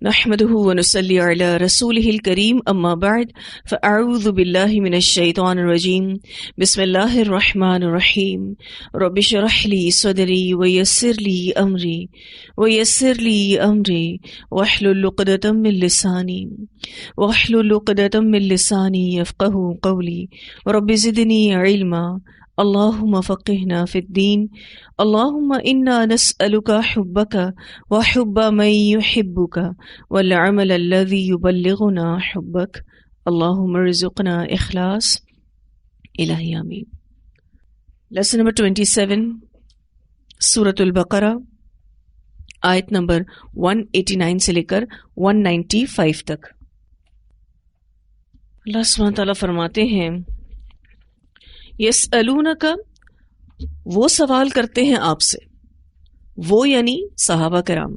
نحمده ونصلي على رسوله الكريم اما بعد فاعوذ بالله من الشيطان الرجيم بسم الله الرحمن الرحيم رب اشرح لي صدري ويسر لي امري واحلل عقدة من لساني يفقهوا قولي رب زدني علما اللهم فقهنا في الدين اللهم إنا نسألك حبك وحب من يحبك والعمل الذي يبلغنا حبك اللهم ارزقنا إخلاص الہی آمین۔ لیسن نمبر 27 سورۃ البقرہ، آیت نمبر 189 سے لے کر 195 تک۔ اللہ سبحانہ تعالیٰ فرماتے ہیں یسألونک، وہ سوال کرتے ہیں آپ سے، وہ یعنی صحابہ کرام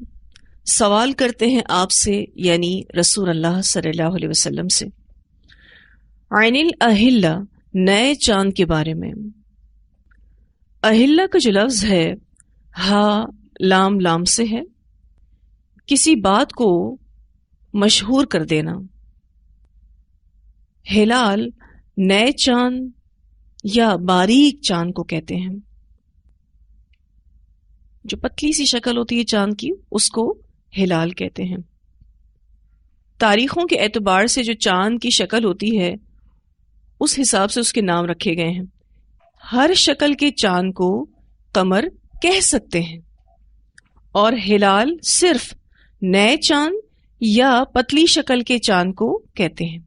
سوال کرتے ہیں آپ سے یعنی رسول اللہ صلی اللہ علیہ وسلم سے، عن الاہلہ، نئے چاند کے بارے میں۔ اہلہ کا جو لفظ ہے ہا لام لام سے ہے، کسی بات کو مشہور کر دینا۔ ہلال نئے چاند یا باریک چاند کو کہتے ہیں، جو پتلی سی شکل ہوتی ہے چاند کی اس کو ہلال کہتے ہیں۔ تاریخوں کے اعتبار سے جو چاند کی شکل ہوتی ہے اس حساب سے اس کے نام رکھے گئے ہیں۔ ہر شکل کے چاند کو قمر کہہ سکتے ہیں، اور ہلال صرف نئے چاند یا پتلی شکل کے چاند کو کہتے ہیں،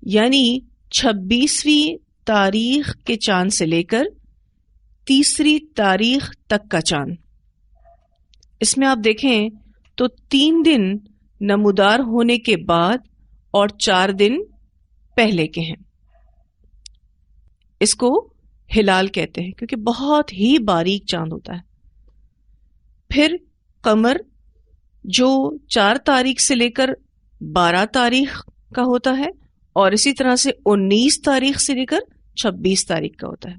یعنی 26ویں تاریخ کے چاند سے لے کر 30 تاریخ تک کا چاند۔ اس میں آپ دیکھیں تو 3 دن نمودار ہونے کے بعد اور 4 دن پہلے کے ہیں، اس کو ہلال کہتے ہیں کیونکہ بہت ہی باریک چاند ہوتا ہے۔ پھر قمر جو 4 تاریخ سے لے کر 12 تاریخ کا ہوتا ہے، اور اسی طرح سے 19 تاریخ سے لے کر 26 تاریخ کا ہوتا ہے،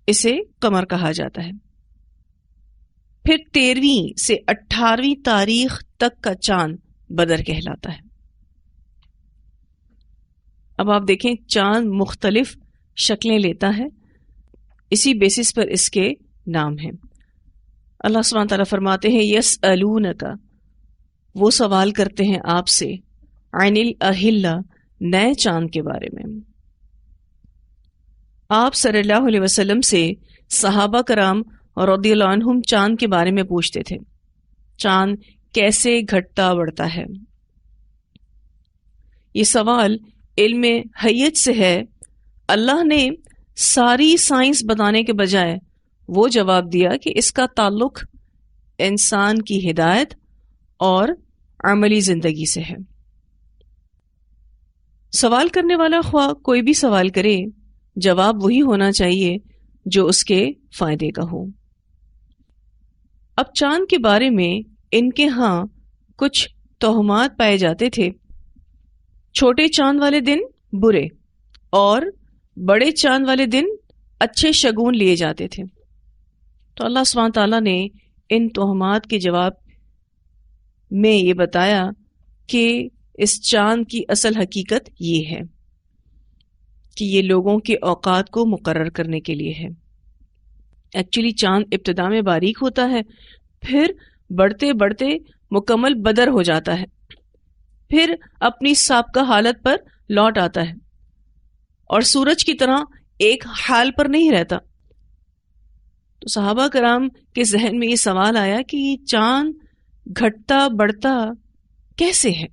اسے قمر کہا جاتا ہے۔ پھر 13ویں سے 18ویں تاریخ تک کا چاند بدر کہلاتا ہے۔ اب آپ دیکھیں چاند مختلف شکلیں لیتا ہے، اسی بیسس پر اس کے نام ہیں۔ اللہ سبحانہ تعالیٰ فرماتے ہیں یسألونک، وہ سوال کرتے ہیں آپ سے، عن الاہلہ، نئے چاند کے بارے میں۔ آپ صلی اللہ علیہ وسلم سے صحابہ کرام رضی اللہ عنہم چاند کے بارے میں پوچھتے تھے، چاند کیسے گھٹتا بڑھتا ہے؟ یہ سوال علم حیت سے ہے۔ اللہ نے ساری سائنس بتانے کے بجائے وہ جواب دیا کہ اس کا تعلق انسان کی ہدایت اور عملی زندگی سے ہے۔ سوال کرنے والا خواہ کوئی بھی سوال کرے، جواب وہی ہونا چاہیے جو اس کے فائدے کا ہو۔ اب چاند کے بارے میں ان کے ہاں کچھ توہمات پائے جاتے تھے۔ چھوٹے چاند والے دن برے اور بڑے چاند والے دن اچھے شگون لیے جاتے تھے۔ تو اللہ سبحانہ تعالیٰ نے ان توہمات کے جواب میں یہ بتایا کہ اس چاند کی اصل حقیقت یہ ہے کہ یہ لوگوں کے اوقات کو مقرر کرنے کے لیے ہے۔ ایکچولی چاند ابتدا میں باریک ہوتا ہے، پھر بڑھتے بڑھتے مکمل بدر ہو جاتا ہے، پھر اپنی سابقہ حالت پر لوٹ آتا ہے، اور سورج کی طرح ایک حال پر نہیں رہتا۔ تو صحابہ کرام کے ذہن میں یہ سوال آیا کہ یہ چاند گھٹتا بڑھتا کیسے ہے؟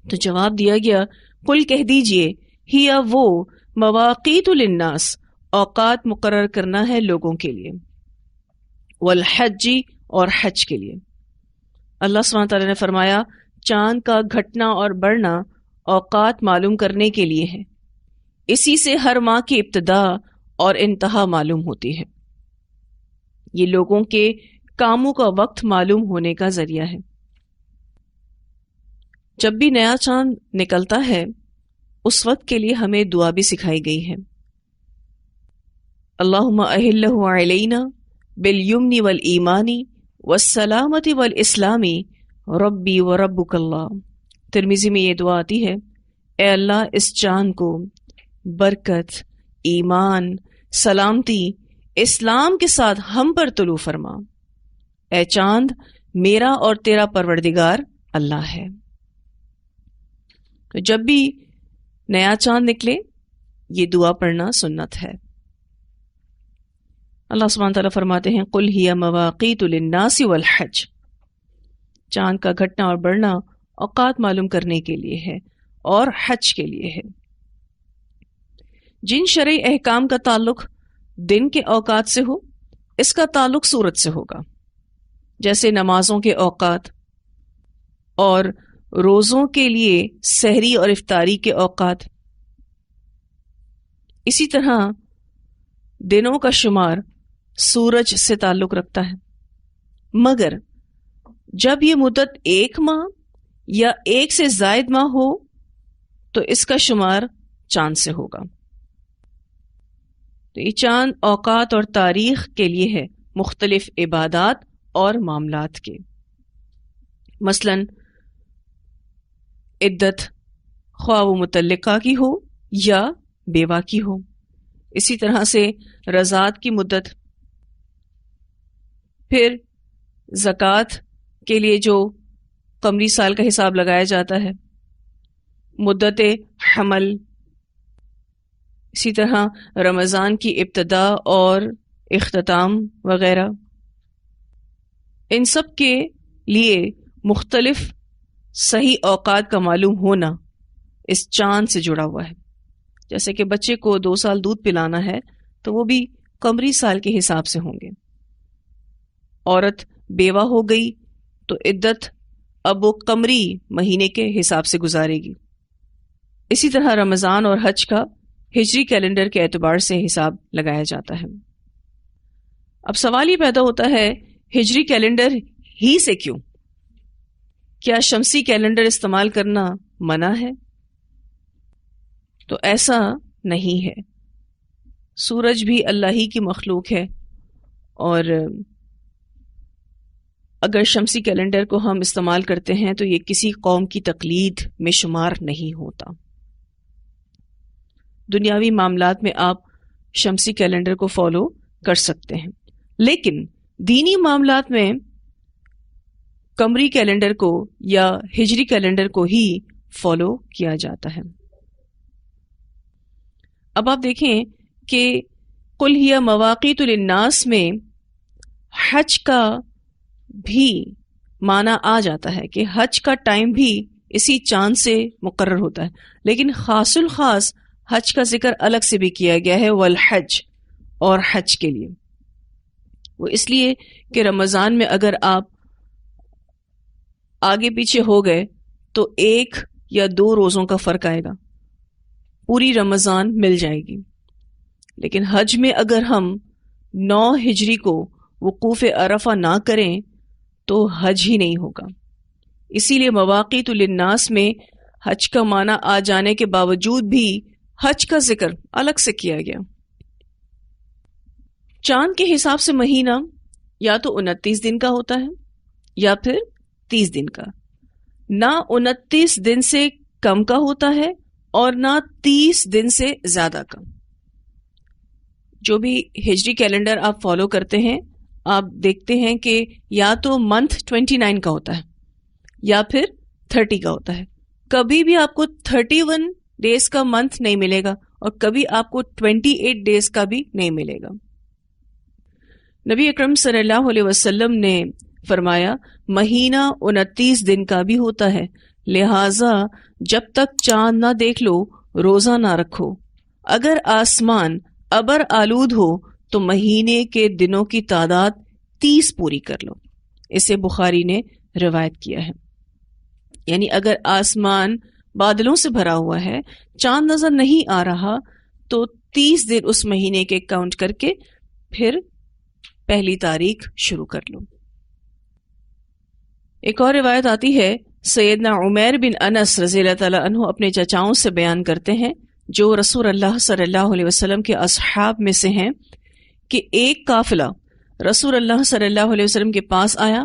تو جواب دیا گیا، قل کہہ دیجئے، ہی وہ مواقیت للناس، اوقات مقرر کرنا ہے لوگوں کے لیے، والحج، اور حج کے لیے۔ اللہ سبحانہ تعالیٰ نے فرمایا چاند کا گھٹنا اور بڑھنا اوقات معلوم کرنے کے لیے ہے، اسی سے ہر ماہ کی ابتدا اور انتہا معلوم ہوتی ہے۔ یہ لوگوں کے کاموں کا وقت معلوم ہونے کا ذریعہ ہے۔ جب بھی نیا چاند نکلتا ہے اس وقت کے لیے ہمیں دعا بھی سکھائی گئی ہے، اللہم اہلہ علینا بالیمن والایمان والسلامتی والاسلامی ربی و ربک اللہ. ترمذی میں یہ دعا آتی ہے، اے اللہ اس چاند کو برکت، ایمان، سلامتی، اسلام کے ساتھ ہم پر طلوع فرما. اے چاند میرا اور تیرا پروردگار اللہ ہے. تو جب بھی نیا چاند نکلے یہ دعا پڑھنا سنت ہے. اللہ سبحانہ تعالیٰ فرماتے ہیں قل ہی مواقیت للناس والحج. چاند کا گھٹنا اور بڑھنا اوقات معلوم کرنے کے لیے ہے اور حج کے لیے ہے. جن شرعی احکام کا تعلق دن کے اوقات سے ہو اس کا تعلق سورج سے ہوگا، جیسے نمازوں کے اوقات اور روزوں کے لیے سحری اور افطاری کے اوقات. اسی طرح دنوں کا شمار سورج سے تعلق رکھتا ہے، مگر جب یہ مدت 1 ماہ یا 1 سے زائد ماہ ہو تو اس کا شمار چاند سے ہوگا. تو یہ چاند اوقات اور تاریخ کے لیے ہے مختلف عبادات اور معاملات کے. مثلا عدت خواہ وہ متعلقہ کی ہو یا بیوہ کی ہو. اسی طرح سے رضاعت کی مدت، پھر زکوٰۃ کے لیے جو قمری سال کا حساب لگایا جاتا ہے، مدت حمل، اسی طرح رمضان کی ابتدا اور اختتام وغیرہ. ان سب کے لیے مختلف صحیح اوقات کا معلوم ہونا اس چاند سے جڑا ہوا ہے. جیسے کہ بچے کو 2 سال دودھ پلانا ہے تو وہ بھی قمری سال کے حساب سے ہوں گے. عورت بیوہ ہو گئی تو عدت اب وہ قمری مہینے کے حساب سے گزارے گی. اسی طرح رمضان اور حج کا ہجری کیلنڈر کے اعتبار سے حساب لگایا جاتا ہے. اب سوال یہ پیدا ہوتا ہے ہجری کیلنڈر ہی سے کیوں؟ کیا شمسی کیلنڈر استعمال کرنا منع ہے؟ تو ایسا نہیں ہے. سورج بھی اللہ ہی کی مخلوق ہے، اور اگر شمسی کیلنڈر کو ہم استعمال کرتے ہیں تو یہ کسی قوم کی تقلید میں شمار نہیں ہوتا. دنیاوی معاملات میں آپ شمسی کیلنڈر کو فالو کر سکتے ہیں، لیکن دینی معاملات میں قمری کیلنڈر کو یا ہجری کیلنڈر کو ہی فالو کیا جاتا ہے. اب آپ دیکھیں کہ قل ہی مواقیت للناس میں حج کا بھی معنی آ جاتا ہے کہ حج کا ٹائم بھی اسی چاند سے مقرر ہوتا ہے، لیکن خاص الخاص حج کا ذکر الگ سے بھی کیا گیا ہے والحج، اور حج کے لیے. وہ اس لیے کہ رمضان میں اگر آپ آگے پیچھے ہو گئے تو 1 یا 2 روزوں کا فرق آئے گا، پوری رمضان مل جائے گی. لیکن حج میں اگر ہم 9 ہجری کو وقوف عرفہ نہ کریں تو حج ہی نہیں ہوگا. اسی لیے مواقیت للناس میں حج کا معنی آ جانے کے باوجود بھی حج کا ذکر الگ سے کیا گیا. چاند کے حساب سے مہینہ یا تو 29 دن کا ہوتا ہے یا پھر 30 دن کا. نہ 29 دن سے کم کا ہوتا ہے اور نہ 30 دن سے زیادہ کا. جو بھی ہجری کیلنڈر آپ فالو کرتے ہیں آپ دیکھتے ہیں کہ یا تو منتھ 29 کا ہوتا ہے یا پھر 30 کا ہوتا ہے. کبھی بھی آپ کو 31 ڈیز کا منتھ نہیں ملے گا اور کبھی آپ کو 28 ڈیز کا بھی نہیں ملے گا. نبی اکرم صلی اللہ علیہ وسلم نے فرمایا مہینہ 29 دن کا بھی ہوتا ہے، لہذا جب تک چاند نہ دیکھ لو روزہ نہ رکھو. اگر آسمان ابر آلود ہو تو مہینے کے دنوں کی تعداد 30 پوری کر لو. اسے بخاری نے روایت کیا ہے. یعنی اگر آسمان بادلوں سے بھرا ہوا ہے، چاند نظر نہیں آ رہا، تو 30 دن اس مہینے کے کاؤنٹ کر کے پھر پہلی تاریخ شروع کر لو. ایک اور روایت آتی ہے، سیدنا عمیر بن انس رضی اللہ تعالیٰ عنہ اپنے چچاؤں سے بیان کرتے ہیں جو رسول اللہ صلی اللہ علیہ وسلم کے اصحاب میں سے ہیں، کہ ایک قافلہ رسول اللہ صلی اللہ علیہ وسلم کے پاس آیا.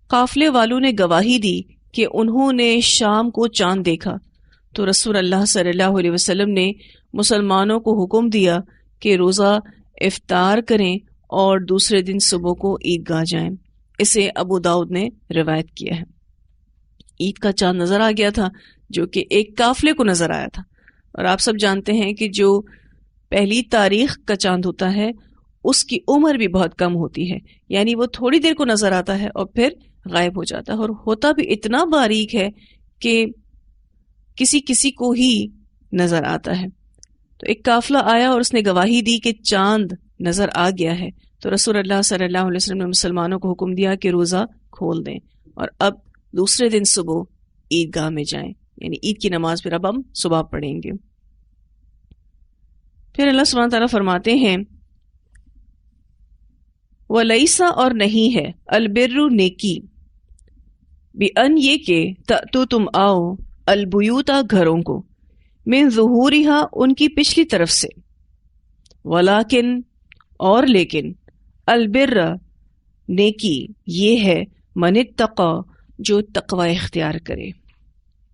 قافلے والوں نے گواہی دی کہ انہوں نے شام کو چاند دیکھا. تو رسول اللہ صلی اللہ علیہ وسلم نے مسلمانوں کو حکم دیا کہ روزہ افطار کریں اور دوسرے دن صبح کو عیدگاہ جائیں. اسے ابو داؤد نے روایت کیا ہے. عید کا چاند نظر آ گیا تھا جو کہ ایک قافلے کو نظر آیا تھا. اور آپ سب جانتے ہیں کہ جو پہلی تاریخ کا چاند ہوتا ہے اس کی عمر بھی بہت کم ہوتی ہے، یعنی وہ تھوڑی دیر کو نظر آتا ہے اور پھر غائب ہو جاتا ہے، اور ہوتا بھی اتنا باریک ہے کہ کسی کسی کو ہی نظر آتا ہے. تو ایک قافلہ آیا اور اس نے گواہی دی کہ چاند نظر آ گیا ہے. تو رسول اللہ صلی اللہ علیہ وسلم نے مسلمانوں کو حکم دیا کہ روزہ کھول دیں اور اب دوسرے دن صبح عیدگاہ میں جائیں، یعنی عید کی نماز پھر اب ہم صبح پڑھیں گے. پھر اللہ سبحانہ تعالیٰ فرماتے ہیں وَلَيْسَ اور نہیں ہے البر نیکی بِأَن یہ کہ تَأْتُو تم آؤ البیوتا گھروں کو من ظہورہا ان کی پچھلی طرف سے، ولیکن اور لیکن البر نیکی یہ ہے من اتقی جو تقوی اختیار کرے.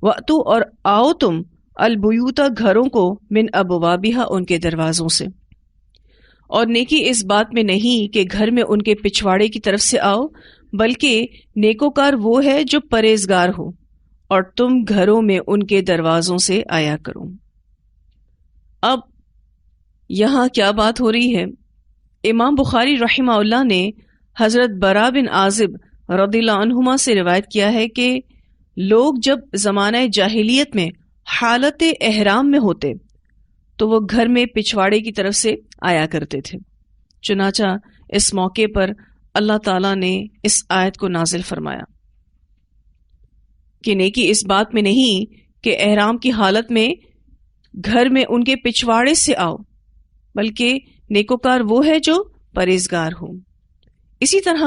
وَأْتُو اور آؤ تم البیوتا گھروں کو من ابوابہا ان کے دروازوں سے. اور نیکی اس بات میں نہیں کہ گھر میں ان کے پچھواڑے کی طرف سے آؤ، بلکہ نیکوکار وہ ہے جو پرہیزگار ہو، اور تم گھروں میں ان کے دروازوں سے آیا کرو. اب یہاں کیا بات ہو رہی ہے؟ امام بخاری رحمہ اللہ نے حضرت برا بن عازب رضی اللہ عنہما سے روایت کیا ہے کہ لوگ جب زمانہ جاہلیت میں حالت احرام میں ہوتے تو وہ گھر میں پچھواڑے کی طرف سے آیا کرتے تھے. چنانچہ اس موقع پر اللہ تعالیٰ نے اس آیت کو نازل فرمایا کہ نیکی اس بات میں نہیں کہ احرام کی حالت میں گھر میں ان کے پچھواڑے سے آؤ، بلکہ نیکوکار وہ ہے جو پرہیزگار ہو. اسی طرح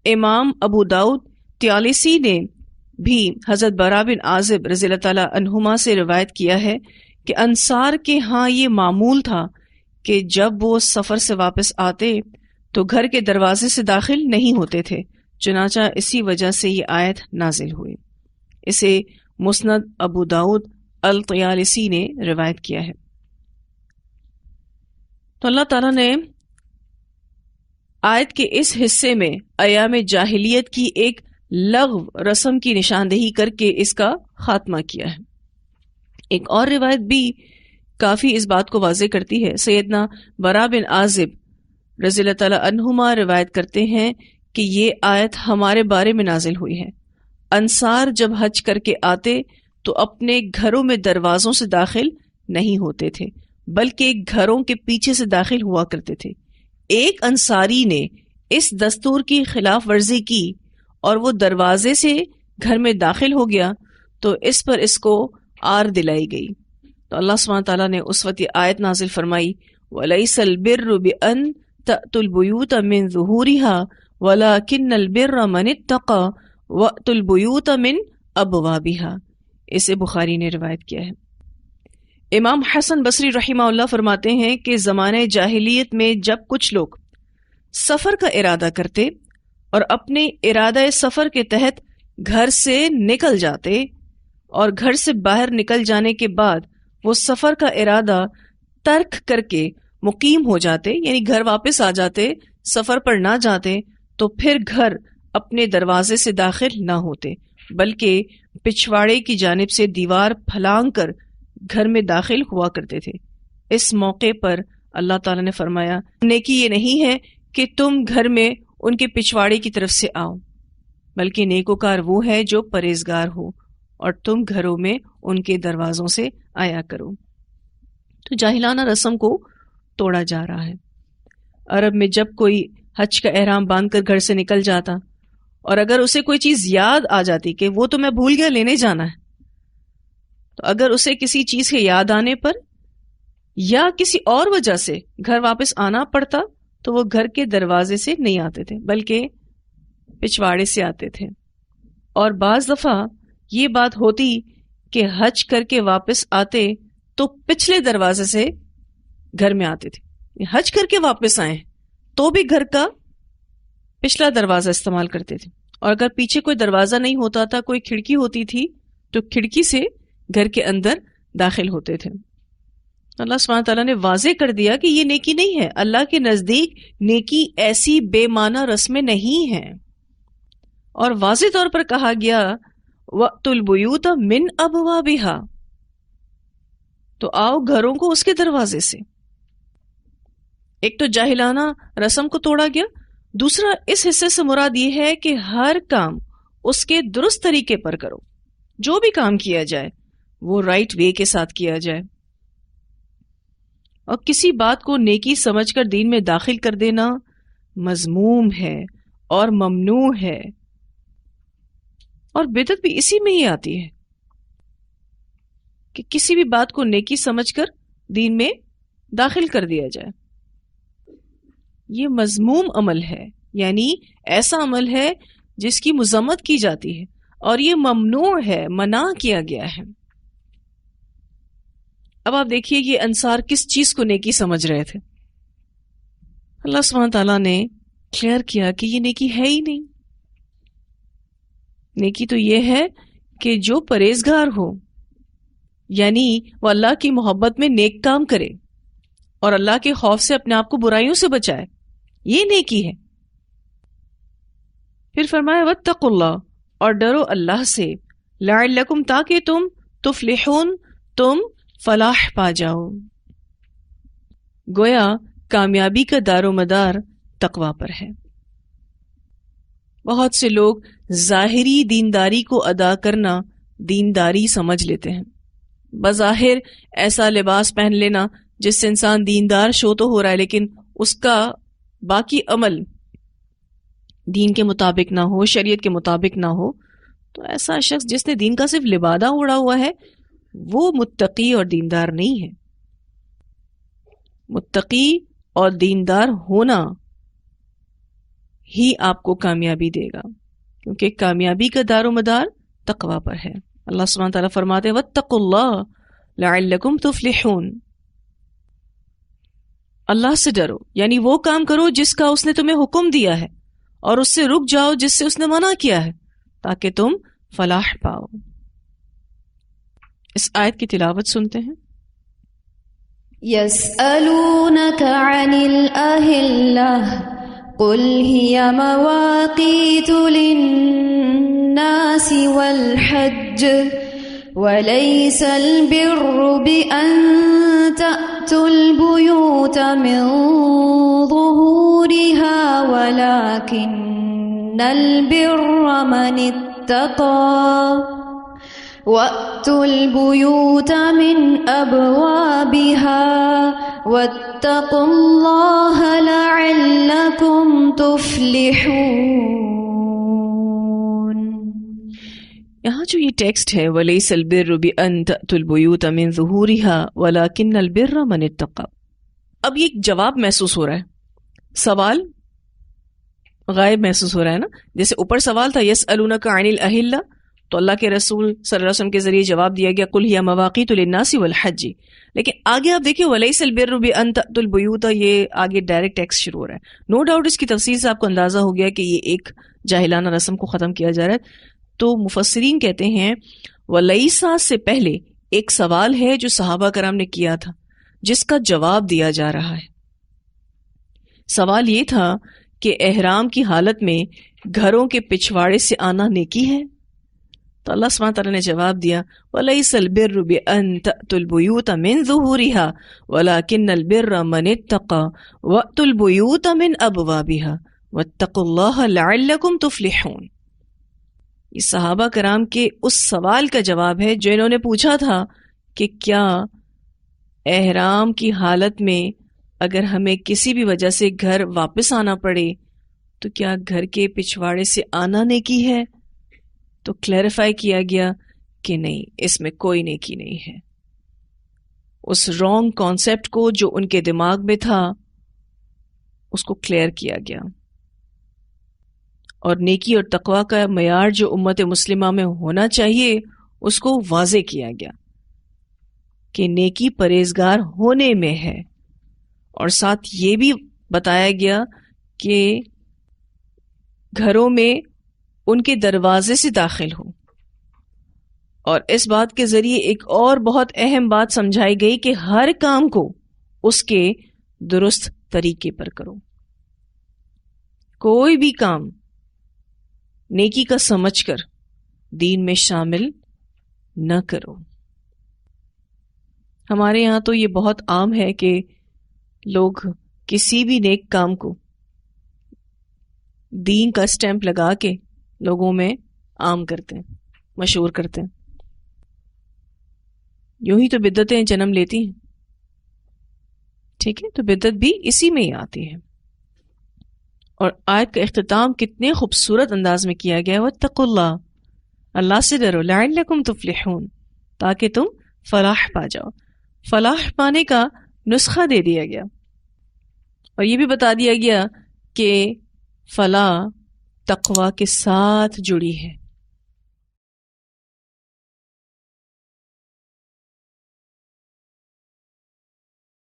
امام ابو داؤد طیالسی نے بھی حضرت برا بن عازب رضی اللہ تعالیٰ عنہما سے روایت کیا ہے کہ انصار کے ہاں یہ معمول تھا کہ جب وہ سفر سے واپس آتے تو گھر کے دروازے سے داخل نہیں ہوتے تھے. چنانچہ اسی وجہ سے یہ آیت نازل ہوئی. اسے مسند ابو داؤد الطیالسی نے روایت کیا ہے. تو اللہ تعالیٰ نے آیت کے اس حصے میں ایام جاہلیت کی ایک لغو رسم کی نشاندہی کر کے اس کا خاتمہ کیا ہے. ایک اور روایت بھی کافی اس بات کو واضح کرتی ہے. سیدنا برا بن عازب رضی اللہ تعالیٰ عنہما روایت کرتے ہیں کہ یہ آیت ہمارے بارے میں نازل ہوئی ہے. انصار جب حج کر کے آتے تو اپنے گھروں میں دروازوں سے داخل نہیں ہوتے تھے بلکہ گھروں کے پیچھے سے داخل ہوا کرتے تھے. ایک انصاری نے اس دستور کی خلاف ورزی کی اور وہ دروازے سے گھر میں داخل ہو گیا تو اس پر اس کو آر دلائی گئی. تو اللہ سبحانہ تعالیٰ نے اس وقت یہ آیت نازل فرمائی وَلَيْسَ الْبِرُّ بِأَن تَأْتُوا الْبُيُوتَ مِن ظُهُورِهَا وَلَكِنَّ الْبِرَّ مَنِ اتَّقَى وَأْتُوا الْبُيُوتَ مِن أَبْوَابِهَا. اسے بخاری نے روایت کیا ہے. امام حسن بصری رحمہ اللہ فرماتے ہیں کہ زمانے جاہلیت میں جب کچھ لوگ سفر کا ارادہ کرتے اور اپنے ارادہ سفر کے تحت گھر سے نکل جاتے اور گھر سے باہر نکل جانے کے بعد وہ سفر کا ارادہ ترک کر کے مقیم ہو جاتے، یعنی گھر واپس آ جاتے، سفر پر نہ جاتے، تو پھر گھر اپنے دروازے سے داخل نہ ہوتے بلکہ پچھواڑے کی جانب سے دیوار پھلانگ کر گھر میں داخل ہوا کرتے تھے. اس موقع پر اللہ تعالیٰ نے فرمایا نیکی یہ نہیں ہے کہ تم گھر میں ان کے پچھواڑے کی طرف سے آؤ، بلکہ نیکوکار وہ ہے جو پرہیزگار ہو اور تم گھروں میں ان کے دروازوں سے آیا کرو. تو جاہلانہ رسم کو توڑا جا رہا ہے. عرب میں جب کوئی حج کا احرام باندھ کر گھر سے نکل جاتا اور اگر اسے کوئی چیز یاد آ جاتی کہ وہ تو میں بھول گیا لینے جانا ہے، تو اگر اسے کسی چیز کے یاد آنے پر یا کسی اور وجہ سے گھر واپس آنا پڑتا تو وہ گھر کے دروازے سے نہیں آتے تھے بلکہ پچھواڑے سے آتے تھے. اور بعض دفعہ یہ بات ہوتی کہ حج کر کے واپس آتے تو پچھلے دروازے سے گھر میں آتے تھے. حج کر کے واپس آئے تو بھی گھر کا پچھلا دروازہ استعمال کرتے تھے، اور اگر پیچھے کوئی دروازہ نہیں ہوتا تھا، کوئی کھڑکی ہوتی تھی، تو کھڑکی سے گھر کے اندر داخل ہوتے تھے۔ اللہ سبحانہ تعالیٰ نے واضح کر دیا کہ یہ نیکی نہیں ہے۔ اللہ کے نزدیک نیکی ایسی بے معنی رسمیں نہیں ہیں، اور واضح طور پر کہا گیا وَأْتُوا الْبُيُوتَ مِنْ أَبْوَابِهَا، تو آؤ گھروں کو اس کے دروازے سے۔ ایک تو جاہلانہ رسم کو توڑا گیا، دوسرا اس حصے سے مراد یہ ہے کہ ہر کام اس کے درست طریقے پر کرو، جو بھی کام کیا جائے وہ رائٹ وے کے ساتھ کیا جائے، اور کسی بات کو نیکی سمجھ کر دین میں داخل کر دینا مذموم ہے اور ممنوع ہے، اور بدعت بھی اسی میں ہی آتی ہے کہ کسی بھی بات کو نیکی سمجھ کر دین میں داخل کر دیا جائے۔ یہ مذموم عمل ہے، یعنی ایسا عمل ہے جس کی مذمت کی جاتی ہے، اور یہ ممنوع ہے، منع کیا گیا ہے۔ اب آپ دیکھیے یہ انصار کس چیز کو نیکی سمجھ رہے تھے؟ اللہ سبحانہ تعالیٰ نے کلیئر کیا کہ یہ نیکی ہے ہی نہیں۔ نیکی تو یہ ہے کہ جو پرہیزگار ہو، یعنی وہ اللہ کی محبت میں نیک کام کرے اور اللہ کے خوف سے اپنے آپ کو برائیوں سے بچائے، یہ نیکی ہے۔ پھر فرمایا واتقوا اللہ، اور ڈرو اللہ سے، لعلکم، تاکہ تم تفلحون، تم فلاح پا جاؤ۔ گویا کامیابی کا دار و مدار تقوی پر ہے۔ بہت سے لوگ ظاہری دینداری کو ادا کرنا دینداری سمجھ لیتے ہیں۔ بظاہر ایسا لباس پہن لینا جس سے انسان دیندار شو تو ہو رہا ہے، لیکن اس کا باقی عمل دین کے مطابق نہ ہو، شریعت کے مطابق نہ ہو، تو ایسا شخص جس نے دین کا صرف لبادہ اوڑھا ہوا ہے وہ متقی اور دیندار نہیں ہے۔ متقی اور دیندار ہونا ہی آپ کو کامیابی دے گا، کیونکہ کامیابی کا دار و مدار تقوی پر ہے۔ اللہ سبحانہ تعالیٰ فرماتے ہیں واتقوا اللہ لعلکم تفلحون، اللہ سے ڈرو، یعنی وہ کام کرو جس کا اس نے تمہیں حکم دیا ہے، اور اس سے رک جاؤ جس سے اس نے منع کیا ہے، تاکہ تم فلاح پاؤ۔ اس آیت کی تلاوت سنتے ہیں۔ يسألونك عن الأهلة قل هي مواقيت للناس والحج وليس البر بأن تأتوا البيوت من ظهورها ولكن البر من اتقى وَأْتُوا الْبُيُوتَ مِنْ أَبْوَابِهَا وَاتَّقُوا اللَّهَ لَعَلَّكُمْ تُفْلِحُونَ۔ یہاں جو یہ ٹیکسٹ ہے وَلَيْسَ الْبِرُّ بِأَن تَأْتُوا الْبُيُوتَ مِنْ ظُهُورِهَا وَلَكِنَّ الْبِرَّ مَنِ اتَّقَى، اب یہ جواب محسوس ہو رہا ہے، سوال غائب محسوس ہو رہا ہے نا۔ جیسے اوپر سوال تھا يَسْأَلُونَكَ عَنِ الْأَهِلَّةِ، تو اللہ کے رسول صلی اللہ علیہ وسلم کے ذریعے جواب دیا گیا قل ہی مواقیت للناس والحج، لیکن آگے آپ دیکھیں ولیس البر بان تأتوا البیوت، یہ آگے ڈائریکٹ ٹیکسٹ شروع ہو رہا ہے۔ نو ڈاؤٹ اس کی تفسیر سے آپ کو اندازہ ہو گیا کہ یہ ایک جاہلانہ رسم کو ختم کیا جا رہا ہے۔ تو مفسرین کہتے ہیں ولیسا سے پہلے ایک سوال ہے جو صحابہ کرام نے کیا تھا، جس کا جواب دیا جا رہا ہے۔ سوال یہ تھا کہ احرام کی حالت میں گھروں کے پچھواڑے سے آنا نیکی ہے؟ تو اللہ سبحانہ تعالیٰ نے جواب دیا وَلَيْسَ الْبِرُّ بِأَن تَأْتُوا الْبُيُوتَ مِنْ ظُهُورِهَا وَلَكِنَّ الْبِرَّ مَنِ اتَّقَى وَأْتُوا الْبُيُوتَ مِنْ أَبْوَابِهَا وَاتَّقُوا اللَّهَ لَعَلَّكُمْ تُفْلِحُونَ۔ یہ صحابہ کرام کے اس سوال کا جواب ہے جو انہوں نے پوچھا تھا کہ کیا احرام کی حالت میں اگر ہمیں کسی بھی وجہ سے گھر واپس آنا پڑے تو کیا گھر کے پچھواڑے سے آنا نیکی ہے؟ تو کلیریفائی کیا گیا کہ نہیں، اس میں کوئی نیکی نہیں ہے۔ اس رانگ کانسیپٹ کو جو ان کے دماغ میں تھا اس کو کلیئر کیا گیا، اور نیکی اور تقوی کا معیار جو امت مسلمہ میں ہونا چاہیے اس کو واضح کیا گیا کہ نیکی پرہیزگار ہونے میں ہے، اور ساتھ یہ بھی بتایا گیا کہ گھروں میں ان کے دروازے سے داخل ہو. اور اس بات کے ذریعے ایک اور بہت اہم بات سمجھائی گئی کہ ہر کام کو اس کے درست طریقے پر کرو. کوئی بھی کام نیکی کا سمجھ کر دین میں شامل نہ کرو. ہمارے یہاں تو یہ بہت عام ہے کہ لوگ کسی بھی نیک کام کو دین کا اسٹیمپ لگا کے لوگوں میں عام کرتے ہیں، مشہور کرتے ہیں. یوں ہی تو بدعتیں جنم لیتی ہیں. ٹھیک ہے، تو بدعت بھی اسی میں ہی آتی ہے. اور آیت کا اختتام کتنے خوبصورت انداز میں کیا گیا ہے، واتقوا اللہ، اللہ سے ڈرو، لعلکم تفلحون، تاکہ تم فلاح پا جاؤ. فلاح پانے کا نسخہ دے دیا گیا، اور یہ بھی بتا دیا گیا کہ فلاح تقوی کے ساتھ جڑی ہے.